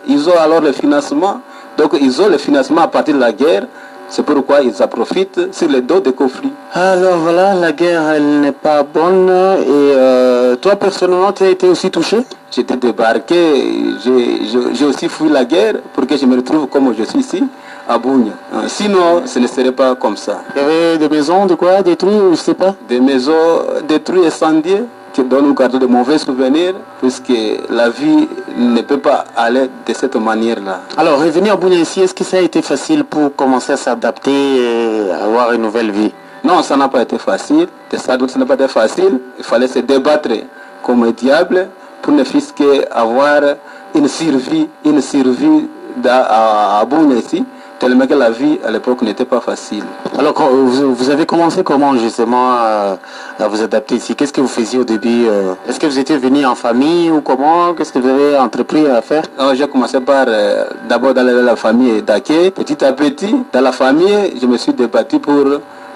Ils ont alors le financement. Donc ils ont le financement à partir de la guerre. C'est pourquoi ils en profitent sur le dos des conflits. Alors voilà, la guerre, elle n'est pas bonne. Et toi, personnellement, tu as été aussi touché? J'étais débarqué, j'ai aussi fui la guerre pour que je me retrouve comme je suis ici, à Bougne. Sinon, ce ne serait pas comme ça. Il y avait des maisons, de quoi détruites, je ne sais pas? Des maisons détruites, incendiées, dont nous gardons de mauvais souvenirs, puisque la vie ne peut pas aller de cette manière-là. Alors, revenir à Bougne ici, est-ce que ça a été facile pour commencer à s'adapter et avoir une nouvelle vie? Non, ça n'a pas été facile. Ça n'a pas été facile. Il fallait se débattre comme un diable pour ne fût-ce qu'avoir une survie à Bougne ici, tellement que la vie à l'époque n'était pas facile. Alors, vous avez commencé comment justement à vous adapter ici? Qu'est-ce que vous faisiez au début? Est-ce que vous étiez venu en famille ou comment? Qu'est-ce que vous avez entrepris à faire? J'ai commencé par d'abord dans la famille d'accueil. Petit à petit, dans la famille, je me suis débattu pour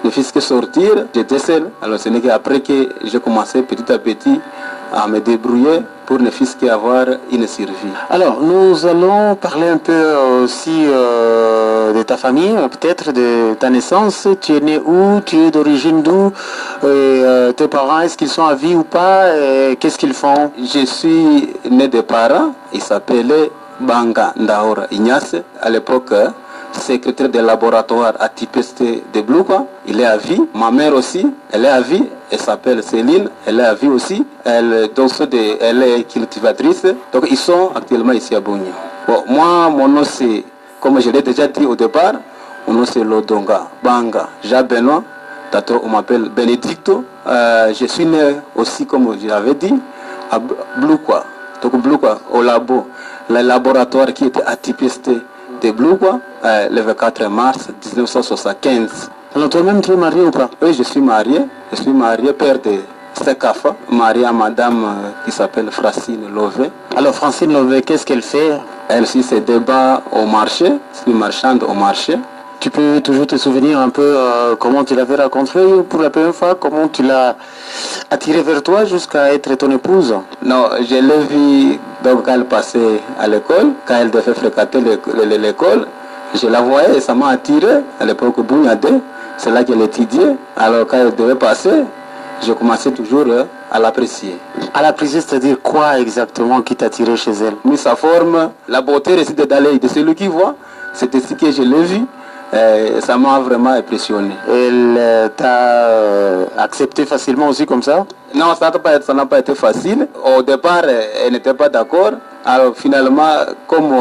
ne fût-ce que sortir. J'étais seul. Alors ce n'est qu'après que j'ai commencé petit à petit à me débrouiller pour ne fût-ce qu'avoir une survie. Alors, nous allons parler un peu aussi de ta famille, peut-être de ta naissance. Tu es né où? Tu es d'origine d'où? Tes parents, est-ce qu'ils sont à vie ou pas? Qu'est-ce qu'ils font? Je suis né de parents, ils s'appelaient Banga Ndaora Ignace. À l'époque, secrétaire des laboratoires à TIPST de Bloukwa. Il est à vie. Ma mère aussi, elle est à vie. Elle s'appelle Céline. Elle est à vie aussi. Elle est cultivatrice. Donc ils sont actuellement ici à Bougne. Bon, moi, mon nom c'est, comme je l'ai déjà dit au départ, mon nom c'est Lodonga Banga Jean Benoît. On m'appelle Benedicto. Je suis né aussi, comme je l'avais dit, à Bloukwa. Donc Bloukwa, au labo, le laboratoire qui était à TIPST de Bloukwa, le 24 mars 1975. Alors toi-même, tu es marié ou pas? Oui, je suis marié, père de Sekafa, marié à madame qui s'appelle Francine Lové. Alors Francine Lové, qu'est-ce qu'elle fait? Elle suit ses débats au marché, c'est une marchande au marché. Tu peux toujours te souvenir un peu comment tu l'avais rencontrée pour la première fois, comment tu l'as attirée vers toi jusqu'à être ton épouse? Non, je l'ai vue donc, quand elle passait à l'école, quand elle devait fréquenter l'école. Je la voyais et ça m'a attiré. À l'époque, Bougnade, c'est là qu'elle étudiait. Alors quand elle devait passer, je commençais toujours à l'apprécier. À l'apprécier, c'est-à-dire quoi exactement qui t'attirait chez elle? Mais sa forme, la beauté réside dans l'œil de celui qui voit. C'est ainsi que je l'ai vue. Ça m'a vraiment impressionné. Elle t'a accepté facilement aussi comme ça? Non, ça n'a pas été facile. Au départ, elle n'était pas d'accord. Alors finalement, comme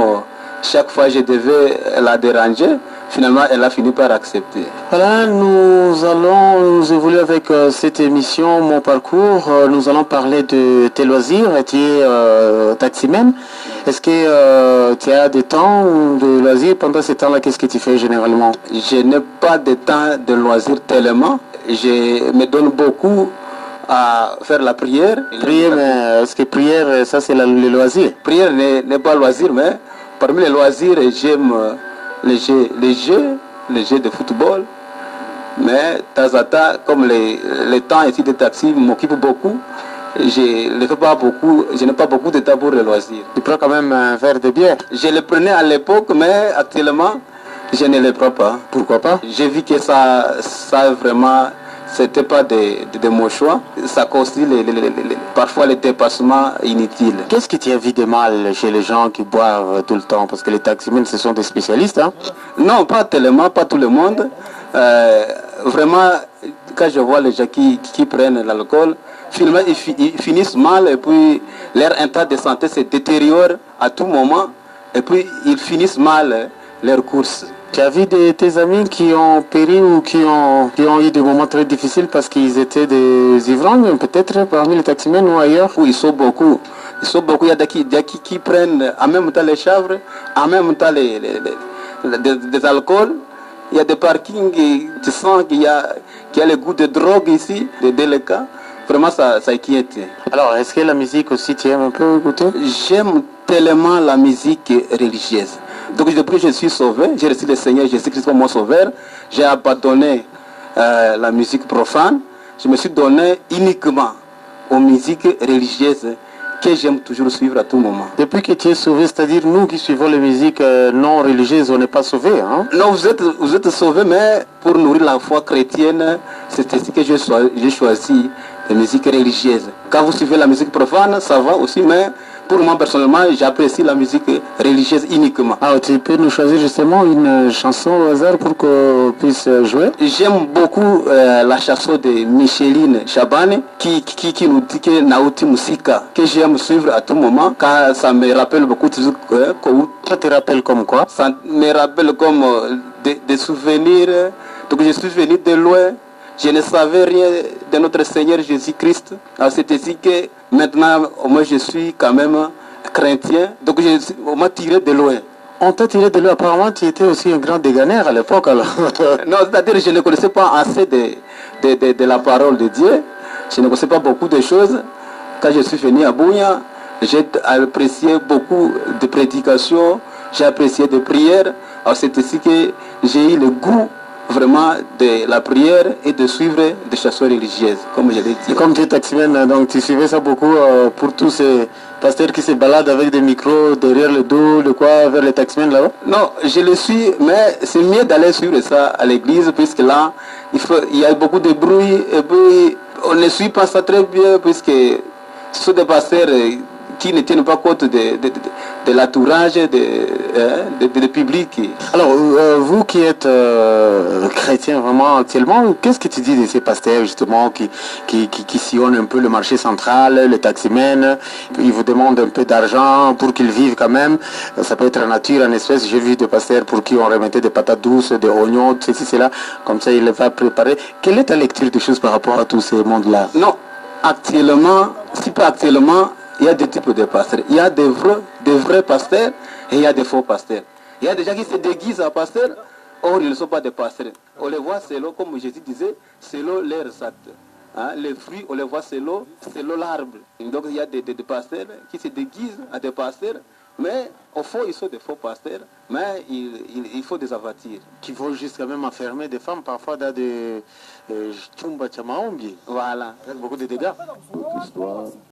chaque fois je devais la déranger, finalement elle a fini par accepter. Voilà, nous allons nous évoluer avec cette émission, mon parcours. Nous allons parler de tes loisirs. Tu es taximan. Est-ce que tu as des temps de loisirs pendant ces temps-là? Qu'est-ce que tu fais généralement? Je n'ai pas de temps de loisirs tellement. Je me donne beaucoup à faire la prière. Prière, mais est-ce que prière, ça c'est le loisir? Prière n'est pas loisir, mais parmi les loisirs, j'aime les jeux de football. Mais de temps en temps, comme les temps ici de taxi m'occupent beaucoup, je ne fais pas beaucoup, je n'ai pas beaucoup de temps pour les loisirs. Tu prends quand même un verre de bière? Je le prenais à l'époque, mais actuellement, je ne le prends pas. Pourquoi pas? J'ai vu que ça vraiment, c'était pas de mon choix. Ça constitue parfois les dépassements inutiles. Qu'est-ce que tu as vu de mal chez les gens qui boivent tout le temps? Parce que les taximens, ce sont des spécialistes, hein? Non, pas tellement, pas tout le monde. Vraiment, quand je vois les gens qui prennent l'alcool, finalement, ils finissent mal et puis leur état de santé se détériore à tout moment et puis ils finissent mal leur course. Tu as vu tes amis qui ont péri ou qui ont eu des moments très difficiles parce qu'ils étaient des ivrognes, peut-être parmi les taximens ou ailleurs? Oui, ils sont beaucoup. Il y a qui prennent en même temps les chanvres, en même temps des alcools. Il y a des parkings, tu sens qu'il y a le goût de drogue ici, de délicat. Vraiment, ça inquiète. Alors, est-ce que la musique aussi, tu aimes un peu écouter? J'aime tellement la musique religieuse. Donc, depuis que je suis sauvé, j'ai reçu le Seigneur Jésus-Christ comme mon sauveur. J'ai abandonné la musique profane. Je me suis donné uniquement aux musiques religieuses que j'aime toujours suivre à tout moment. Depuis que tu es sauvé, c'est-à-dire nous qui suivons les musiques non religieuses, on n'est pas sauvés. Hein? Non, vous êtes sauvés, mais pour nourrir la foi chrétienne, c'est ainsi que j'ai choisi les musiques religieuses. Quand vous suivez la musique profane, ça va aussi, mais pour moi personnellement, j'apprécie la musique religieuse uniquement. Alors tu peux nous choisir justement une chanson au hasard pour qu'on puisse jouer? J'aime beaucoup la chanson de Micheline Chabane qui nous dit que Nauti Musika, que j'aime suivre à tout moment, car ça me rappelle beaucoup de Ça te rappelle comme quoi? Ça me rappelle comme des souvenirs. Donc je suis venu de loin. Je ne savais rien de notre Seigneur Jésus-Christ. Alors c'est ainsi que maintenant, au moins, je suis quand même chrétien. Donc on m'a tiré de loin. On t'a tiré de là. Apparemment, tu étais aussi un grand dégainaire à l'époque alors. Non, c'est-à-dire que je ne connaissais pas assez de la parole de Dieu. Je ne connaissais pas beaucoup de choses. Quand je suis venu à Bounia, j'ai apprécié beaucoup de prédications, j'ai apprécié des prières. Alors c'est ainsi que j'ai eu le goût vraiment de la prière et de suivre des chansons religieuses, comme je l'ai dit. Comme tu es taximène, donc tu suivais ça beaucoup pour tous ces pasteurs qui se baladent avec des micros derrière le dos, de quoi, vers les taximènes là-bas? Non, je le suis, mais c'est mieux d'aller suivre ça à l'église, puisque là, il y a beaucoup de bruit, et puis on ne suit pas ça très bien, puisque ce sont des pasteurs qui ne tiennent pas compte de l'entourage, de public. Alors, vous qui êtes chrétien vraiment actuellement, qu'est-ce que tu dis de ces pasteurs justement qui sillonnent un peu le marché central, les taximènes, ils vous demandent un peu d'argent pour qu'ils vivent quand même, ça peut être en nature, en espèces, j'ai vu des pasteurs pour qui on remettait des patates douces, des oignons, ceci, cela, comme ça il les va préparer. Quelle est ta lecture des choses par rapport à tous ces mondes-là? Non, actuellement, si pas actuellement, il y a deux types de pasteurs. Il y a des vrais pasteurs et il y a des faux pasteurs. Il y a des gens qui se déguisent en pasteurs, or ils ne sont pas des pasteurs. On les voit selon, comme Jésus disait, selon leurs actes. Hein, les fruits, on les voit selon l'arbre. Donc il y a des pasteurs qui se déguisent à des pasteurs, mais au fond ils sont des faux pasteurs, mais il faut des avertir. Qui vont jusqu'à même enfermer des femmes parfois dans des chumba chamaombi. Voilà. Avec beaucoup de dégâts.